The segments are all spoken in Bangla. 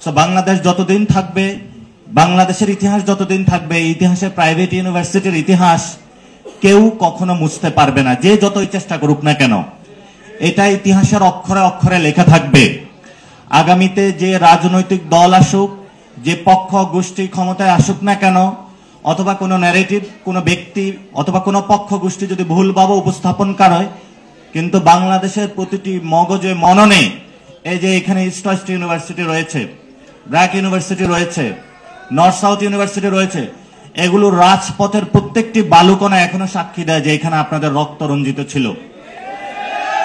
সো বাংলাদেশ যতদিন থাকবে, বাংলাদেশের ইতিহাস যতদিন থাকবে, ইতিহাসে প্রাইভেট ইউনিভার্সিটির ইতিহাস কেউ কখনো মুছতে পারবে না, যে যতই চেষ্টা করুক না কেন। এটা ইতিহাসের অক্ষরে অক্ষরে লেখা থাকবে। আগামীতে যে রাজনৈতিক দল আসুক, যে পক্ষ গোষ্ঠী ক্ষমতায় আসুক না কেন, অথবা কোনো ন্যারেটিভ, কোনো ব্যক্তি অথবা কোনো পক্ষ গোষ্ঠী যদি ভুলভাবে উপস্থাপন করে, কিন্তু বাংলাদেশের প্রতিটি মগজে মননে, এই যে এখানে ইস্ট ওয়েস্ট ইউনিভার্সিটি রয়েছে, ব্র্যাক ইউনিভার্সিটি রয়েছে, নর্থ সাউথ ইউনিভার্সিটি রয়েছে, এগুলো রাজপথের প্রত্যেকটি বালুকণা এখনো সাক্ষী দেয় যে এখানে আপনাদের রক্ত রঞ্জিত ছিল।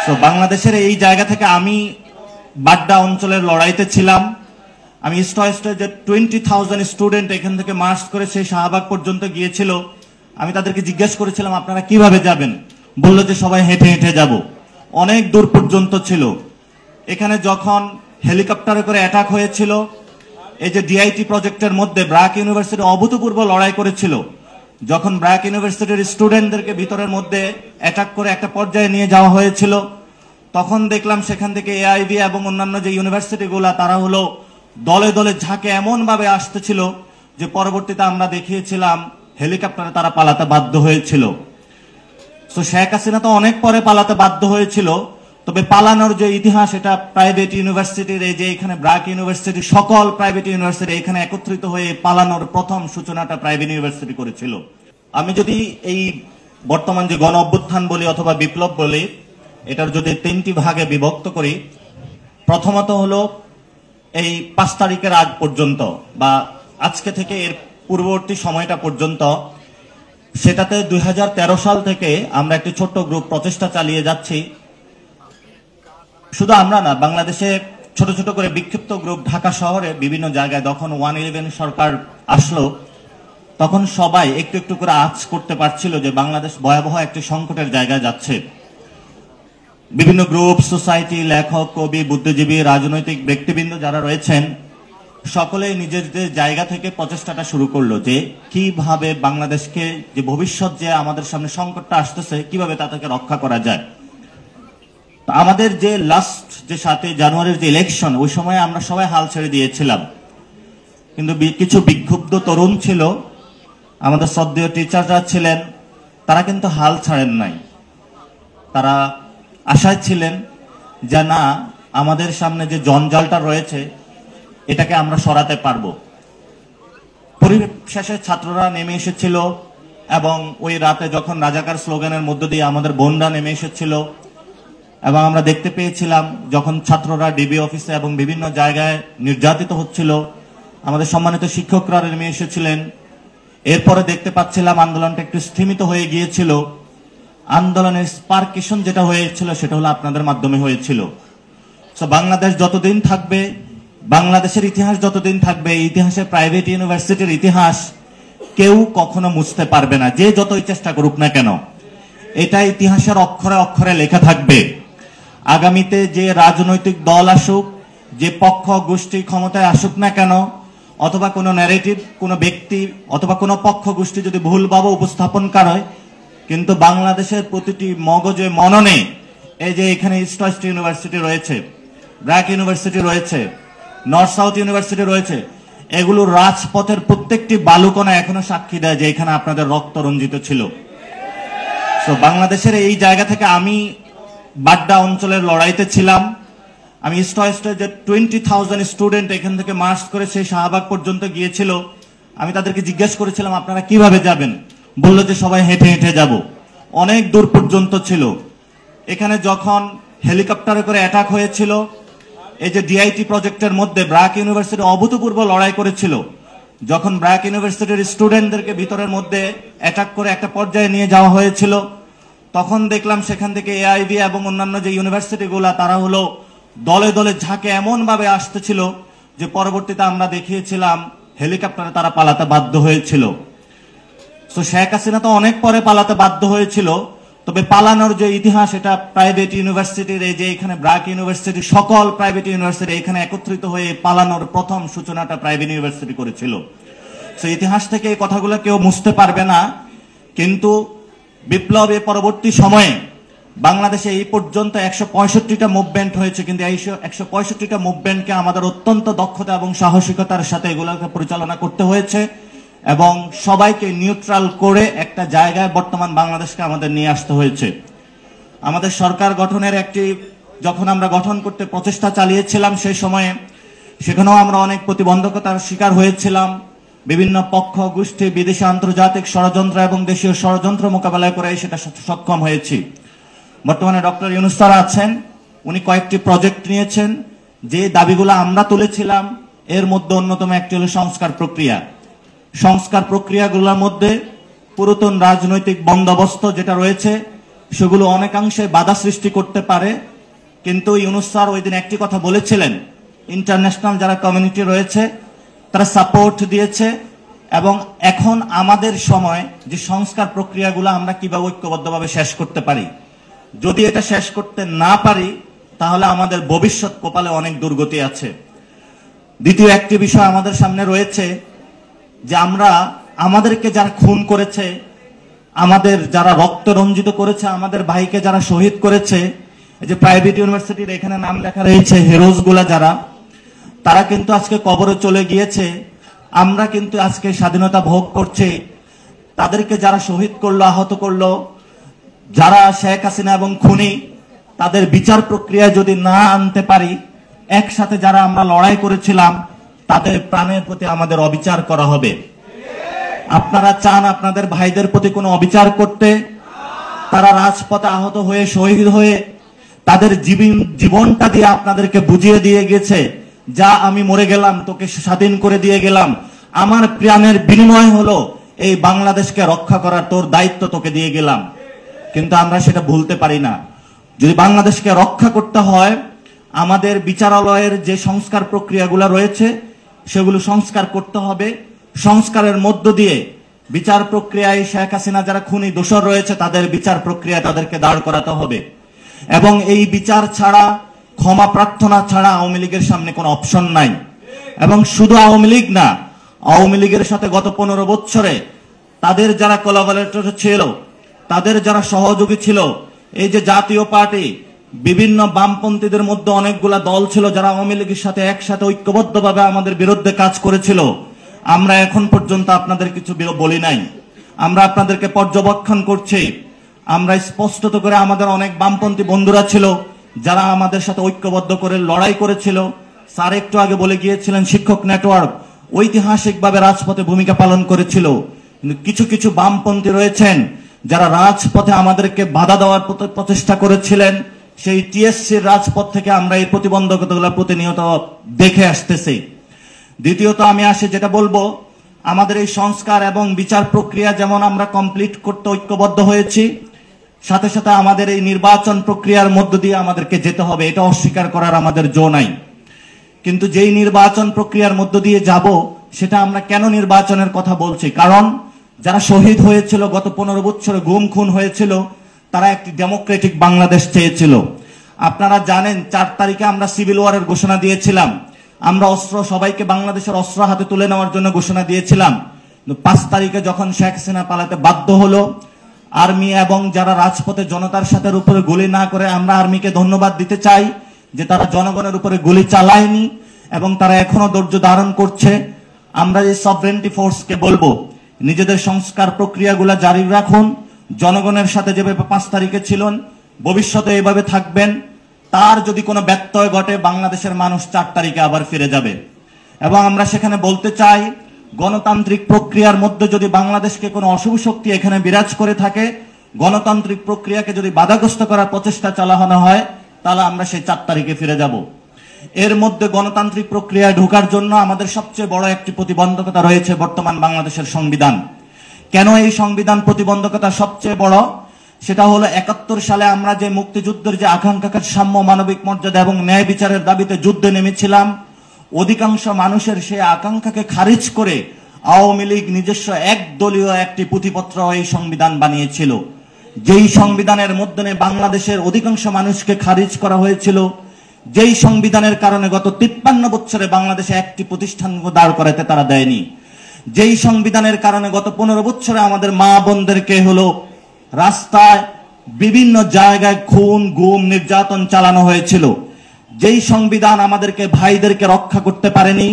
তো বাংলাদেশের এই জায়গা থেকে আমি বাড্ডা অঞ্চলের লড়াইতে ছিলাম। আমি ইস্ট ওয়েস্টের যে 20,000 স্টুডেন্ট এখান থেকে মার্চ করে সেই শাহবাগ পর্যন্ত গিয়েছিল, আমি তাদেরকে জিজ্ঞেস করেছিলাম আপনারা কিভাবে যাবেন, বললো যে সবাই হেঁটে হেঁটে যাব। অনেক দূর পর্যন্ত ছিল। এখানে যখন হেলিকপ্টারে করে অ্যাটাক হয়েছিল, এই যে ডিআইটি প্রজেক্টের মধ্যে ব্র্যাক ইউনিভার্সিটি অভূতপূর্ব লড়াই করেছিল। যখন ব্র্যাক ইউনিভার্সিটির স্টুডেন্টদেরকে ভিতরের মধ্যে অ্যাটাক করে একটা পর্যায়ে নিয়ে যাওয়া হয়েছিল, তখন দেখলাম সেখান থেকে এআইবি এবং অন্যান্য যে ইউনিভার্সিটিগুলা তারা হলো দলে দলে ঝাঁকে এমন ভাবে আসতেছিল যে পরবর্তীতে আমরা দেখিয়েছিলাম হেলিকপ্টারে তারা পালাতে বাধ্য হয়েছিল। তো শেখ হাসিনা তো অনেক পরে পালাতে বাধ্য হয়েছিল, তবে পালানোর যে ইতিহাস এটা প্রাইভেট ইউনিভার্সিটির, এই যে এখানে ব্র্যাক ইউনিভার্সিটি, সকল প্রাইভেট ইউনিভার্সিটি এখানে একত্রিত হয়ে পালানোর প্রথম সূচনাটা প্রাইভেট ইউনিভার্সিটি করেছিল। আমি যদি এই বর্তমান যে গণ অভ্যুত্থান বলি অথবা বিপ্লব বলি, এটার যদি তিনটি ভাগে বিভক্ত করি, প্রথমত হলো এই 5 তারিখের আগ পর্যন্ত বা আজকে থেকে এর পূর্ববর্তী সময়টা পর্যন্ত, সেটাতে 2013 সাল থেকে আমরা একটি ছোট্ট গ্রুপ প্রচেষ্টা চালিয়ে যাচ্ছি। শুধু আমরা না, বাংলাদেশে ছোট ছোট করে বিক্ষিপ্ত গ্রুপ ঢাকা শহরে বিভিন্ন জায়গায়, যখন 111 সরকার আসলো তখন সবাই একটু একটু করে আঁচ করতে পারছিল যে বাংলাদেশ ভয়াবহ একটি সংকটের জায়গায় যাচ্ছে। বিভিন্ন গ্রুপ, সোসাইটি, লেখক, কবি, বুদ্ধিজীবী, রাজনৈতিক ব্যক্তিবৃন্দ যারা রয়েছেন, সকলেই নিজেদের জায়গা থেকে প্রচেষ্টাটা শুরু করলো যে কিভাবে বাংলাদেশকে, যে ভবিষ্যৎ যে আমাদের সামনে সংকটটা আসতেছে, কিভাবে তা থেকে রক্ষা করা যায়। আমাদের যে লাস্ট যে 7 জানুয়ারির যে ইলেকশন, ওই সময় আমরা সবাই হাল ছেড়ে দিয়েছিলাম, কিন্তু কিছু বিক্ষুব্ধ তরুণ ছিল, আমাদের শ্রদ্ধেয় টিচাররা ছিলেন, তারা কিন্তু হাল ছাড়েন নাই। তারা আশায় ছিলেন যে না, আমাদের সামনে যে জঞ্জালটা রয়েছে এটাকে আমরা সরাতে পারবো। পরিশেষে ছাত্ররা নেমে এসেছিল এবং ওই রাতে যখন রাজাকার স্লোগানের মধ্য দিয়ে আমাদের বোনরা নেমে এসেছিল, এবং আমরা দেখতে পেয়েছিলাম যখন ছাত্ররা ডিবি অফিসে এবং বিভিন্ন জায়গায় নির্যাতিত হচ্ছিল, আমাদের সম্মানিত শিক্ষকরা নেমে এসেছিলেন। এরপরে দেখতে পাচ্ছিলাম আন্দোলনটা একটু স্থিমিত হয়ে গিয়েছিল। আন্দোলনের স্পার্কেশন যেটা হয়েছিল সেটা হলো আপনাদের মাধ্যমে হয়েছিল। তো বাংলাদেশ যতদিন থাকবে, বাংলাদেশের ইতিহাস যতদিন থাকবে, ইতিহাসে প্রাইভেট ইউনিভার্সিটির ইতিহাস কেউ কখনো মুছতে পারবে না, যে যতই চেষ্টা করুক না কেন। এটা ইতিহাসের অক্ষরে অক্ষরে লেখা থাকবে। আগামীতে যে রাজনৈতিক দল আসুক, যে পক্ষ গোষ্ঠী ক্ষমতায় আসুক না কেন, অথবা কোনো ন্যারেটিভ, কোনো ব্যক্তি অথবা কোনো পক্ষ গোষ্ঠী যদি ভুলভাবে উপস্থাপন করে, কিন্তু বাংলাদেশের প্রতিটি মগজে মননে, এই যে এখানে ইস্ট ওয়েস্ট ইউনিভার্সিটি রয়েছে, ব্র্যাক ইউনিভার্সিটি রয়েছে, নর্থ সাউথ ইউনিভার্সিটি রয়েছে, এগুলো রাজপথের প্রত্যেকটি বালুকণা এখনো সাক্ষী দেয় যে এখানে আপনাদের রক্ত রঞ্জিত ছিল। তো বাংলাদেশের এই জায়গা থেকে আমি বাড্ডা অঞ্চলের লড়াইতে ছিলাম। আমি ইস্ট ওয়েস্টের যে 20,000 স্টুডেন্ট এখান থেকে মার্চ করে সেই শাহবাগ পর্যন্ত গিয়েছিল, আমি তাদেরকে জিজ্ঞেস করেছিলাম আপনারা কিভাবে যাবেন, বললো যে সবাই হেঁটে হেঁটে যাব। অনেক দূর পর্যন্ত ছিল। এখানে যখন হেলিকপ্টারে করে অ্যাটাক হয়েছিল, এই যে ডিআইটি প্রজেক্টের মধ্যে ব্র্যাক ইউনিভার্সিটি অভূতপূর্ব লড়াই করেছিল। যখন ব্র্যাক ইউনিভার্সিটির স্টুডেন্টদেরকে ভিতরের মধ্যে অ্যাটাক করে একটা পর্যায়ে নিয়ে যাওয়া হয়েছিল, তখন দেখলাম সেখান থেকে এআইবি এবং অন্যান্য যে ইউনিভার্সিটিগুলা তারা হলো দলে দলে ঝাঁকে এমন ভাবে আসতেছিল যে পরবর্তীতে আমরা দেখিয়েছিলাম হেলিকপ্টারে তারা পালাতে বাধ্য হয়েছিল। তো শেখ হাসিনা তো অনেক পরে পালাতে বাধ্য হয়েছিল, তবে পালানোর যে ইতিহাস এটা প্রাইভেট ইউনিভার্সিটির, এই যে এখানে ব্র্যাক ইউনিভার্সিটি, সকল প্রাইভেট ইউনিভার্সিটি এখানে একত্রিত হয়ে পালানোর প্রথম সূচনাটা প্রাইভেট ইউনিভার্সিটি করেছিল। তো ইতিহাস থেকে এই কথাগুলো কেউ মুছতে পারবে না। কিন্তু বিপ্লবের পরবর্তী সময়ে বাংলাদেশে এই পর্যন্ত 165টা মুভমেন্ট হয়েছে, কিন্তু এই 165টা মুভমেন্টকে আমাদের অত্যন্ত দক্ষতা এবং সাহসিকতার সাথে এগুলোকে পরিচালনা করতে হয়েছে এবং সবাইকে নিউট্রাল করে একটা জায়গায় বর্তমান বাংলাদেশকে আমাদের নিয়ে আসতে হয়েছে। আমাদের সরকার গঠনের যখন আমরা গঠন করতে প্রচেষ্টা চালিয়েছিলাম সেই সময়ে সেখানেও আমরা অনেক প্রতিবন্ধকতার শিকার হয়েছিলাম। বিভিন্ন পক্ষ গোষ্ঠী, বিদেশি আন্তর্জাতিক ষড়যন্ত্র এবং দেশীয় ষড়যন্ত্র মোকাবেলা করে সেটা সক্ষম হয়েছি। বর্তমানে ডক্টর ইউনূস স্যার আছেন, উনি কয়েকটি প্রজেক্ট নিয়েছেন। যে দাবিগুলো আমরা তুলেছিলাম এর মধ্যে অন্যতম একটি হল সংস্কার প্রক্রিয়া। সংস্কার প্রক্রিয়াগুলোর মধ্যে পুরাতন রাজনৈতিক বন্দোবস্ত যেটা রয়েছে সেগুলো অনেকাংশে বাধা সৃষ্টি করতে পারে, কিন্তু ইউনূস স্যার ওই দিন একটি কথা বলেছিলেন, ইন্টারন্যাশনাল যারা কমিউনিটি রয়েছে তারা সাপোর্ট দিয়েছে এবং এখন আমাদের সময় যে সংস্কার প্রক্রিয়াগুলো আমরা কিভাবে ঐক্যবদ্ধভাবে শেষ করতে পারি। যদি এটা শেষ করতে না পারি তাহলে আমাদের ভবিষ্যৎ কপালে অনেক দুর্গতি আছে। দ্বিতীয় একটি বিষয় আমাদের সামনে রয়েছে যে আমাদেরকে যারা খুন করেছে, আমাদের যারা রক্ত রঞ্জিত করেছে, আমাদের ভাইকে যারা শহীদ করেছে, এই যে প্রাইভেট ইউনিভার্সিটির এখানে নাম লেখা রয়েছে হিরোজ গুলা যারা, তারা কিন্তু আজকে কবরে চলে গিয়েছে। আমরা কিন্তু আজকে স্বাধীনতা ভোগ করছি। তাদেরকে যারা শহীদ করলো, আহত করলো, যারা শেখ হাসিনা এবং খুনি, তাদের বিচার প্রক্রিয়া যদি না আনতে পারি, একসাথে যারা আমরা লড়াই করেছিলাম তাদের প্রাণের প্রতি আমাদের অবিচার করা হবে। আপনারা চান আপনাদের ভাইদের প্রতি কোনো অবিচার করতে? তারা রাজপথে আহত হয়ে শহীদ হয়ে তাদের জীবনটা দিয়ে আপনাদেরকে বুঝিয়ে দিয়ে গেছে, যা আমি মরে গেলাম, তোকে স্বাধীন করে দিয়ে গেলাম, আমার প্রাণের বিনিময় হলো এই বাংলাদেশকে রক্ষা করার তোর দায়িত্ব তোকে দিয়ে গেলাম। কিন্তু আমরা সেটা ভুলতে পারি না। যদি বাংলাদেশকে রক্ষা করতে হয়, আমাদের বিচারালয়ের যে সংস্কার প্রক্রিয়াগুলো রয়েছে সেগুলো সংস্কার করতে হবে। সংস্কারের মধ্য দিয়ে বিচার প্রক্রিয়ায় শেখ হাসিনা যারা খুনি দোষর রয়েছে তাদের বিচার প্রক্রিয়া তাদেরকে দাঁড় করাতে হবে এবং এই বিচার ছাড়া, ক্ষমা প্রার্থনা ছাড়া আওয়ামী লীগের সামনে কোনো অপশন নাই। এবং শুধু আওয়ামী লীগ না, আওয়ামী লীগের সাথে গত 15 বছরে তাদের যারা কোলাবোরেটর ছিল, তাদের যারা সহযোগী ছিল, এই যে জাতীয় পার্টি, বিভিন্ন বামপন্থীদের মধ্যে অনেকগুলা দল ছিল যারা আওয়ামী লীগের সাথে একসাথে ঐক্যবদ্ধভাবে আমাদের বিরুদ্ধে কাজ করেছিল। আমরা এখন পর্যন্ত আপনাদের কিছু বলি নাই, আমরা আপনাদেরকে পর্যবেক্ষণ করছি। আমরা স্পষ্টত করে আমাদের অনেক বামপন্থী বন্ধুরা ছিল যারা আমাদের সাথে ঐক্যবদ্ধ করে লড়াই করেছিল। স্যার একটু আগে বলে গিয়েছিলেন শিক্ষক নেটওয়ার্ক ঐতিহাসিকভাবে রাজপথে ভূমিকা পালন করেছিল, কিন্তু কিছু কিছু বামপন্থী রয়েছেন যারা রাজপথে আমাদেরকে বাধা দেওয়ার প্রচেষ্টা করেছিলেন। সেই টিএসসির রাজপথ থেকে আমরা এই প্রতিবন্ধকতাগুলো প্রতিনিয়ত দেখে আসতেছি। দ্বিতীয়ত আমি যেটা বলবো, আমাদের এই সংস্কার এবং বিচার প্রক্রিয়া যেমন আমরা কমপ্লিট করতে ঐক্যবদ্ধ হয়েছি, সাথে সাথে আমাদের এই নির্বাচন প্রক্রিয়ার মধ্য দিয়ে আমাদেরকে যেতে হবে, এটা অস্বীকার করার আমাদের জো নাই। কিন্তু যেই নির্বাচন প্রক্রিয়ার মধ্য দিয়ে যাব, সেটা আমরা কেন নির্বাচনের কথা বলছি? কারণ যারা শহীদ হয়েছিল, গত 15 বছরে গুম খুন হয়েছিল, তারা একটি ডেমোক্রেটিক বাংলাদেশ চেয়েছিল। আপনারা জানেন 4 তারিখে আমরা সিভিল ওয়ারের ঘোষণা দিয়েছিলাম, আমরা সবাইকে বাংলাদেশের অস্ত্র হাতে তুলে নেওয়ার জন্য ঘোষণা দিয়েছিলাম। 5 তারিখে যখন শেখ হাসিনা পালাতে বাধ্য হলো, আর্মি এবং যারা রাজপথে জনতার সাথে উপরে গুলি না করে, আমরা আর্মিকে ধন্যবাদ দিতে চাই যে তারা জনগণের উপরে গুলি চালায়নি এবং তারা এখনো ধৈর্য ধারণ করছে। আমরা এই সভরেন্টি ফোর্সকে বলবো, নিজেদের সংস্কার প্রক্রিয়াগুলো জারি রাখুন, জনগণের সাথে যেভাবে 5 তারিখে ছিলেন ভবিষ্যতে এইভাবে থাকবেন। তার যদি কোনো ব্যত্যয় ঘটে, বাংলাদেশের মানুষ 4 তারিখে আবার ফিরে যাবে। এবং আমরা সেখানে বলতে চাই, গণতান্ত্রিক প্রক্রিয়ার মধ্যে যদি বাংলাদেশকে কোনো অশুভ শক্তি এখানে বিরাজ করে থাকে, গণতান্ত্রিক প্রক্রিয়াকে যদি বাধাগ্রস্ত করার প্রচেষ্টা চালানো হয়, তাহলে আমরা সেই 4 তারিখে ফিরে যাব। এর মধ্যে গণতান্ত্রিক প্রক্রিয়ায় ঢোকার জন্য আমাদের সবচেয়ে বড় একটি প্রতিবন্ধকতা রয়েছে বর্তমান বাংলাদেশের সংবিধান। কেন এই সংবিধান প্রতিবন্ধকতা সবচেয়ে বড়? সেটা হলো 71 সালে আমরা যে মুক্তিযুদ্ধের যে আকাঙ্ক্ষাকে সাম্য, মানবিক মর্যাদা এবং ন্যায় বিচারের দাবিতে যুদ্ধে নেমেছিলাম, অধিকাংশ মানুষের সেই আকাঙ্ক্ষাকে খারিজ করে আওয়ামী লীগ নিজস্ব একদলীয় একটি পুঁথিপত্র এই সংবিধান বানিয়েছিল। যেই সংবিধানের মধ্যে বাংলাদেশের অধিকাংশ মানুষকে খারিজ করা হয়েছিল, যেই সংবিধানের কারণে গত 53 বছরে বাংলাদেশে একটি প্রতিষ্ঠান দাঁড় করাতে তারা দেয়নি, যেই সংবিধানের কারণে গত 15 বছরে আমাদের মা বোনদেরকে হলো রাস্তায় বিভিন্ন জায়গায় খুন গুম নির্যাতন চালানো হয়েছিল। যেই সংবিধান আমাদেরকে ভাইদেরকে রক্ষা করতে পারেনি,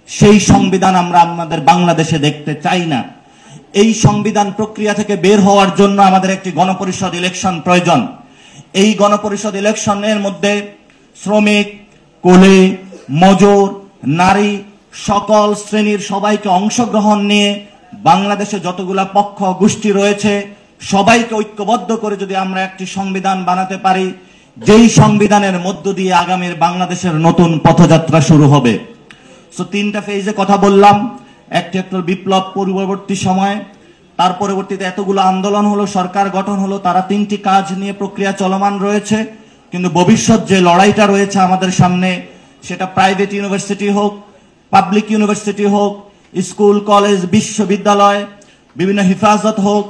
সেই সংবিধান আমরা আমাদের বাংলাদেশে দেখতে চাই না। এই সংবিধান প্রক্রিয়া থেকে বের হওয়ার জন্য আমাদের একটি গণপরিষদ ইলেকশন প্রয়োজন। এই গণপরিষদ ইলেকশনের মধ্যে শ্রমিক, কুলি, মজুর, নারী, সকল শ্রেণীর সবাইকে অংশগ্রহণ নিয়ে বাংলাদেশে যতগুলা পক্ষ গোষ্ঠী রয়েছে সবাইকে ঐক্যবদ্ধ করে যদি আমরা একটি সংবিধান বানাতে পারি, যেই সংবিধানের মধ্য দিয়ে আগামীর বাংলাদেশের নতুন পথযাত্রা শুরু হবে। সো 3টা ফেজে কথা বললাম। একটি বিপ্লব পূর্ববর্তী সময়, তার পরবর্তীতে এতগুলো আন্দোলন হলো, সরকার গঠন হলো, তারা 3টি কাজ নিয়ে প্রক্রিয়া চলমান রয়েছে। কিন্তু ভবিষ্যৎ যে লড়াইটা রয়েছে আমাদের সামনে, সেটা প্রাইভেট ইউনিভার্সিটি হোক, পাবলিক ইউনিভার্সিটি হোক, স্কুল কলেজ বিশ্ববিদ্যালয়, বিভিন্ন হিফাজত হোক,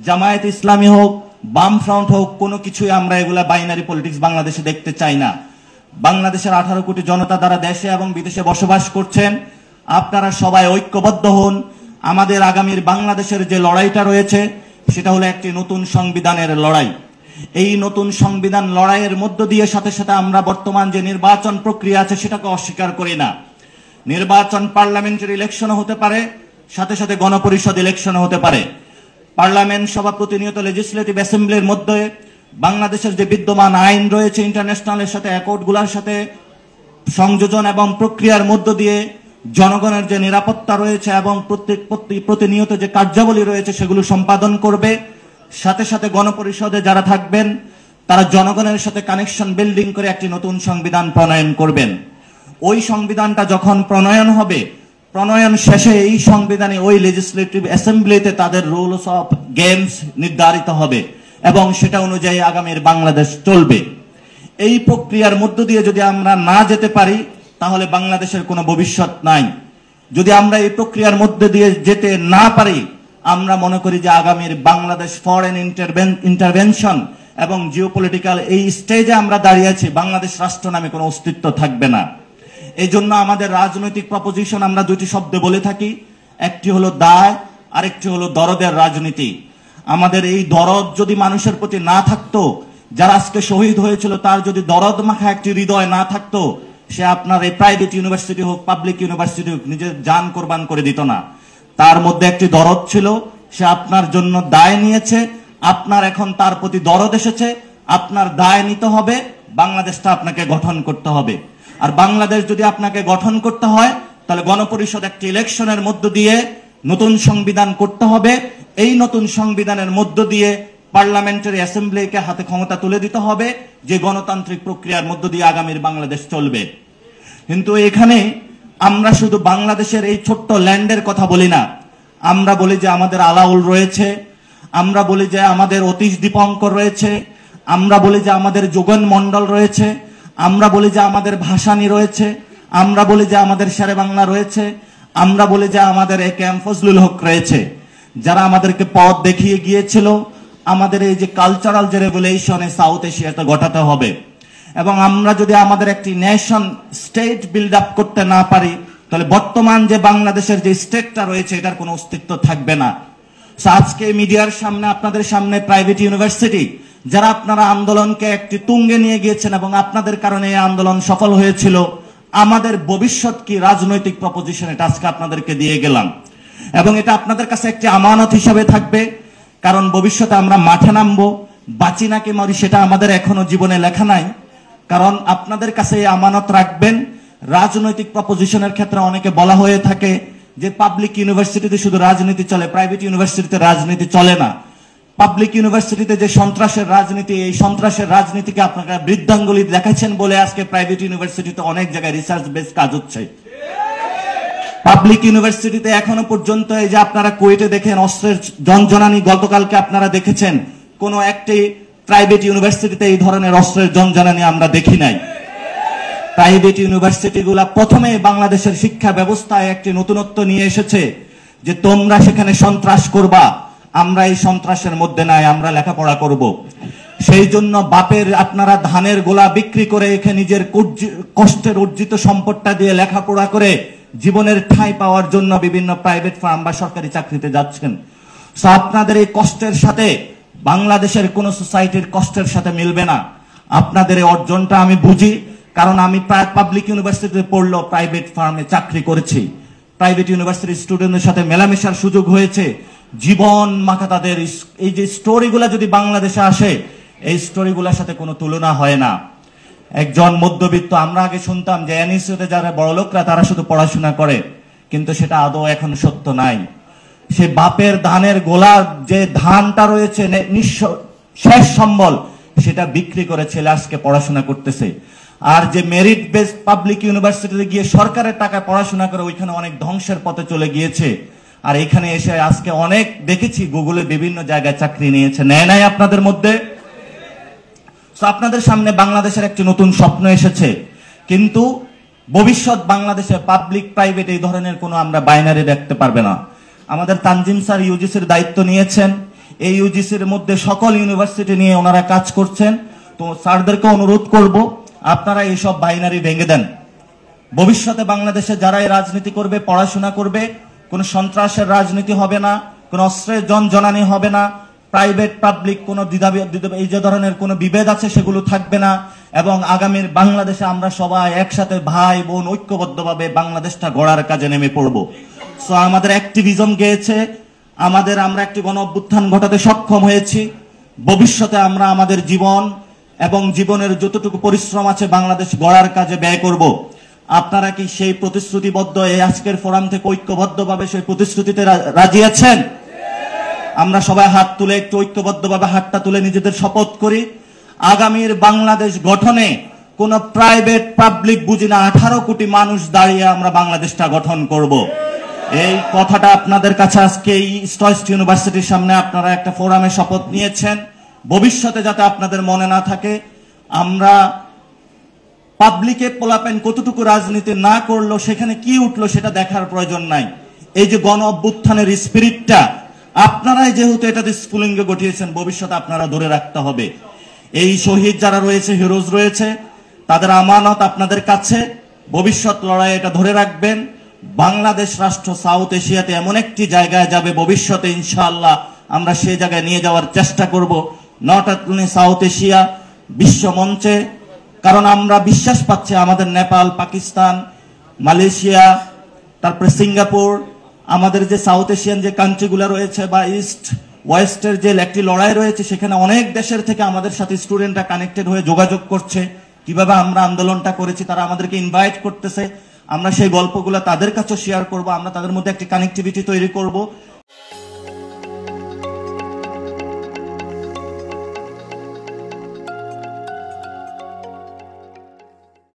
জামায়াত ইসলামী হোক, বামফ্রন্ট হোক, কোনো কিছুই আমরা এগুলা বাইনারি পলিটিক্স বাংলাদেশে দেখতে চাই না। বাংলাদেশের 18 কোটি জনতা দ্বারা দেশে এবং বিদেশে বসবাস করছেন, আপনারা সবাই ঐক্যবদ্ধ হন। আমাদের আগামীর বাংলাদেশের যে লড়াইটা রয়েছে সেটা হলো একটি নতুন সংবিধানের লড়াই। এই নতুন সংবিধান লড়াইয়ের মধ্য দিয়ে সাথে সাথে আমরা বর্তমান যে নির্বাচন প্রক্রিয়া আছে সেটাকে অস্বীকার করি না। নির্বাচন পার্লামেন্টের ইলেকশনও হতে পারে, সাথে সাথে গণপরিষদ ইলেকশনও হতে পারে। পার্লামেন্ট সভা প্রতিনিয়ত লেজিসলেটিভ অ্যাসেম্বলির মধ্যে বাংলাদেশের যে বিদ্যমান আইন রয়েছে, ইন্টারন্যাশনালের সাথে অ্যাকর্ডগুলোর সাথে সংযোজন এবং প্রক্রিয়ার মধ্য দিয়ে জনগণের যে নিরাপত্তা রয়েছে এবং প্রতিনিয়ত যে কার্যাবলী রয়েছে সেগুলো সম্পাদন করবে। সাথে সাথে গণপরিষদে যারা থাকবেন তারা জনগণের সাথে কানেকশন বিল্ডিং করে একটি নতুন সংবিধান প্রণয়ন করবেন। ওই সংবিধানটা যখন প্রণয়ন হবে, প্রণয়ন শেষে এই সংবিধানে ওই লেজিসলেটিভ অ্যাসেম্বলিতে তাদের রুলস অফ গেমস নির্ধারিত হবে এবং সেটা অনুযায়ী আগামীর বাংলাদেশ চলবে। এই প্রক্রিয়ার মধ্য দিয়ে যদি আমরা না যেতে পারি তাহলে বাংলাদেশের কোনো ভবিষ্যৎ নাই। যদি আমরা এই প্রক্রিয়ার মধ্যে দিয়ে যেতে না পারি, আমরা মনে করি যে আগামীর বাংলাদেশ ফরেন ইন্টারভেনশন এবং জিওপলিটিক্যাল এই স্টেজে আমরা দাঁড়িয়ে আছি, বাংলাদেশ রাষ্ট্র নামে কোনো অস্তিত্ব থাকবে না। এই জন্য আমাদের রাজনৈতিক প্রপোজিশন আমরা 2টি শব্দে বলে থাকি, একটি হলো দায়, আরেকটি হলো দরদের রাজনীতি। আমাদের এই দরদ যদি মানুষের প্রতি না থাকতো, যারা আজকে শহীদ হয়েছিল তার যদি দরদ মাখা একটি হৃদয় না থাকতো, সে আপনার এই প্রাইভেট ইউনিভার্সিটি হোক, পাবলিক ইউনিভার্সিটি হোক, নিজের জান কোরবান করে দিত না। তার মধ্যে একটি দরদ ছিল, সে আপনার জন্য দায় নিয়েছে, আপনার এখন তার প্রতি দরদ এসেছে, আপনার দায় নিতে হবে, বাংলাদেশটা আপনাকে গঠন করতে হবে। আর বাংলাদেশ যদি আপনাকে গঠন করতে হয় তাহলে গণপরিষদ একটি ইলেকশনের মধ্য দিয়ে নতুন সংবিধান করতে হবে। এই নতুন সংবিধানের মধ্য দিয়ে পার্লামেন্টারি অ্যাসেম্বলিকে হাতে ক্ষমতা তুলে দিতে হবে, যে গণতান্ত্রিক প্রক্রিয়ার মধ্য দিয়ে আগামীর বাংলাদেশ চলবে। কিন্তু এখানে আমরা শুধু বাংলাদেশের এই ছোট্ট ল্যান্ডের কথা বলি না, আমরা বলি যে আমাদের আলাউল রয়েছে, আমরা বলি যে আমাদের অতীশ দীপঙ্কর রয়েছে, আমরা বলি যে আমাদের যোগন মন্ডল রয়েছে, আমরা বলি যে আমাদের ভাসানী রয়েছে, আমরা বলি যে আমাদের শেরে বাংলা রয়েছে, আমরা বলি যে আমাদের এ কে এম ফজলুল হক রয়েছে, যারা আমাদেরকে পথ দেখিয়ে গিয়েছিল আমাদের এই যে কালচারাল যে রেভলিউশনে সাউথ এশিয়াতে ঘটাতে হবে। এবং আমরা যদি আমাদের একটি নেশন স্টেট বিল্ড আপ করতে না পারি তাহলে বর্তমান যে বাংলাদেশের যে স্টেটটা রয়েছে এটার কোনো অস্তিত্ব থাকবে না। আজকে মিডিয়ার সামনে, আপনাদের সামনে প্রাইভেট ইউনিভার্সিটি যারা আপনারা আন্দোলনকে একটি তুঙ্গে নিয়ে গিয়েছেন এবং আপনাদের কারণে এই আন্দোলন সফল হয়েছিল, আমাদের ভবিষ্যৎ কি রাজনৈতিক প্রপোজিশন, এটা আজকে আপনাদেরকে দিয়ে গেলাম এবং এটা আপনাদের কাছে একটি আমানত হিসাবে থাকবে। কারণ ভবিষ্যতে আমরা মাঠে নামবো, বাঁচি নাকি মরি সেটা আমাদের এখনো জীবনে লেখা নাই। কারণ আপনাদের কাছে এই আমানত রাখবেন। রাজনৈতিক প্রপোজিশনের ক্ষেত্রে অনেকে বলা হয়ে থাকে যে পাবলিক ইউনিভার্সিটিতে শুধু রাজনীতি চলে, প্রাইভেট ইউনিভার্সিটিতে রাজনীতি চলে না। পাবলিক ইউনিভার্সিটিতে যে সন্ত্রাসের রাজনীতি, এই সন্ত্রাসের রাজনীতিকে আপনারা বৃদ্ধাঙ্গুলি দেখাচ্ছেন বলে আজকে প্রাইভেট ইউনিভার্সিটিতে অনেক জায়গায় রিসার্চ বেস কাজ হচ্ছে। পাবলিক ইউনিভার্সিটিতে এখনো পর্যন্ত এই যে আপনারা কুয়েটে দেখেন অস্ত্রের জনজনানি, গতকালকে আপনারা দেখেছেন কোন একটি প্রাইভেট ইউনিভার্সিটিতে এই ধরনের অস্ত্রের জনজনানি আমরা দেখি নাই। প্রাইভেট ইউনিভার্সিটিগুলা প্রথমে বাংলাদেশের শিক্ষা ব্যবস্থায় একটি নতুনত্ব নিয়ে এসেছে যে তোমরা সেখানে সন্ত্রাস করবা, আমরা এই সন্ত্রাসের মধ্যে নাই, আমরা লেখাপড়া করব। সেই জন্য বাপের আপনারা ধানের গোলা বিক্রি করে এখানে নিজের কষ্টের অর্জিত সম্পদটা দিয়ে লেখাপড়া করে জীবনের ঠাঁই পাওয়ার জন্য বিভিন্ন প্রাইভেট ফার্ম বা সরকারি চাকরিতে যাচ্ছেন। আপনাদের এই কষ্টের সাথে বাংলাদেশের কোন সোসাইটির কষ্টের সাথে মিলবে না। আপনাদের এই অর্জনটা আমি বুঝি, কারণ আমি প্রায় পাবলিক ইউনিভার্সিটিতে পড়লেও প্রাইভেট ফার্মে চাকরি করেছি। প্রাইভেট ইউনিভার্সিটির স্টুডেন্টদের সাথে মেলামেশার সুযোগ হয়েছে। জীবন মাখা তাদের এই যে স্টোরিগুলা যদি বাংলাদেশে আসে, এই স্টোরিগুলোর সাথে কোনো তুলনা হয় না। একজন মধ্যবিত্ত, আমরা আগে শুনতাম যে এনইসিতে যারা বড়লোকরা তারা শুধু পড়াশোনা করে, কিন্তু সেটা আদৌ এখন সত্য নাই। সে বাপের ধানের গোলার যে ধানটা রয়েছে শেষ সম্বল, সেটা বিক্রি করে ছেলে আজকে পড়াশোনা করতেছে। আর যে মেরিট বেসড পাবলিক ইউনিভার্সিটিতে গিয়ে সরকারের টাকায় পড়াশোনা করে ওইখানে অনেক ধ্বংসের পথে চলে গিয়েছে। আর এখানে এসে আজকে অনেক দেখেছি গুগলে বিভিন্ন জায়গায় চাকরি নিয়েছে, নেয় নাই আপনাদের মধ্যে। আপনাদের সামনে বাংলাদেশের একটি নতুন স্বপ্ন এসেছে, কিন্তু ভবিষ্যৎ বাংলাদেশে পাবলিক প্রাইভেট এই ধরনের কোনো আমরা বাইনারি দেখতে পারবে না। আমাদের তানজিম স্যার ইউজিসির দায়িত্ব নিয়েছেন, এই ইউজিসির মধ্যে সকল ইউনিভার্সিটি নিয়ে ওনারা কাজ করছেন। তো স্যারদেরকে অনুরোধ করব, আপনারা এইসব বাইনারি ভেঙে দেন। ভবিষ্যতে বাংলাদেশে যারা এই রাজনীতি করবে, পড়াশোনা করবে, কোনো সন্ত্রাসের রাজনীতি হবে না, কোনো অস্ত্রের জনজনানি হবে না, প্রাইভেট পাবলিক কোনো এই যে ধরনের কোনো বিভেদ আছে সেগুলো থাকবে না, এবং আগামীর বাংলাদেশে আমরা সবাই একসাথে ভাই বোন ঐক্যবদ্ধভাবে বাংলাদেশটা গড়ার কাজে নেমে পড়ব। সো আমাদের অ্যাক্টিভিজম গিয়েছে, আমরা একটি গণ অভ্যুত্থান ঘটাতে সক্ষম হয়েছি। ভবিষ্যতে আমরা আমাদের জীবন এবং জীবনের যতটুকু পরিশ্রম আছে বাংলাদেশ গড়ার কাজে ব্যয় করব। আপনারা কি সেই প্রতিশ্রুতিবদ্ধ, এই আজকের ফোরাম থেকে ঐক্যবদ্ধভাবে সেই প্রতিশ্রুতিতে রাজি আছেন? আমরা সবাই হাত তুলে একটু ঐক্যবদ্ধভাবে হাতটা তুলে নিজেদের শপথ করি, আগামীর বাংলাদেশ গঠনে কোন প্রাইভেট পাবলিক বুঝি না, 18 কোটি মানুষ দাঁড়িয়ে আমরা বাংলাদেশটা গঠন করব। এই কথাটা আপনাদের কাছে আজকে এই ইস্ট ওয়েস্ট ইউনিভার্সিটির সামনে আপনারা একটা ফোরামে শপথ নিয়েছেন। ভবিষ্যতে যাতে আপনাদের মনে না থাকে আমরা পাবলিকে পোলাপেন কতটুকু রাজনীতি না করলো, সেখানে কি উঠলো সেটা দেখার প্রয়োজন নাই। এই যে গণ অভ্যুত্থানের স্পিরিটটা আপনারাই যেহেতু এটাতে স্ফুলিঙ্গ ঘটিয়েছেন, ভবিষ্যতে আপনারা ধরে রাখতে হবে। এই শহীদ যারা রয়েছে, হিরোজ রয়েছে, তাদের আমানত আপনাদের কাছে, ভবিষ্যৎ লড়াই এটা ধরে রাখবেন। বাংলাদেশ রাষ্ট্র সাউথ এশিয়াতে এমন একটি জায়গায় যাবে ভবিষ্যতে, ইনশাআল্লাহ আমরা সেই জায়গায় নিয়ে যাওয়ার চেষ্টা করব। নট অনলি সাউথ এশিয়া, বিশ্ব মঞ্চে। কারণ আমরা বিশ্বাস পাচ্ছি আমাদের নেপাল, পাকিস্তান, মালয়েশিয়া, তারপরে সিঙ্গাপুর, আমাদের যে সাউথ এশিয়ান যে কান্ট্রিগুলো রয়েছে বা ইস্ট ওয়েস্টের যে একটি লড়াই রয়েছে, সেখানে অনেক দেশের থেকে আমাদের সাথে স্টুডেন্টরা কানেক্টেড হয়ে যোগাযোগ করছে, কিভাবে আমরা আন্দোলনটা করেছি, তারা আমাদেরকে ইনভাইট করতেছে। আমরা সেই গল্পগুলো তাদের কাছে শেয়ার করব, আমরা তাদের মধ্যে একটি কানেক্টিভিটি তৈরি করব।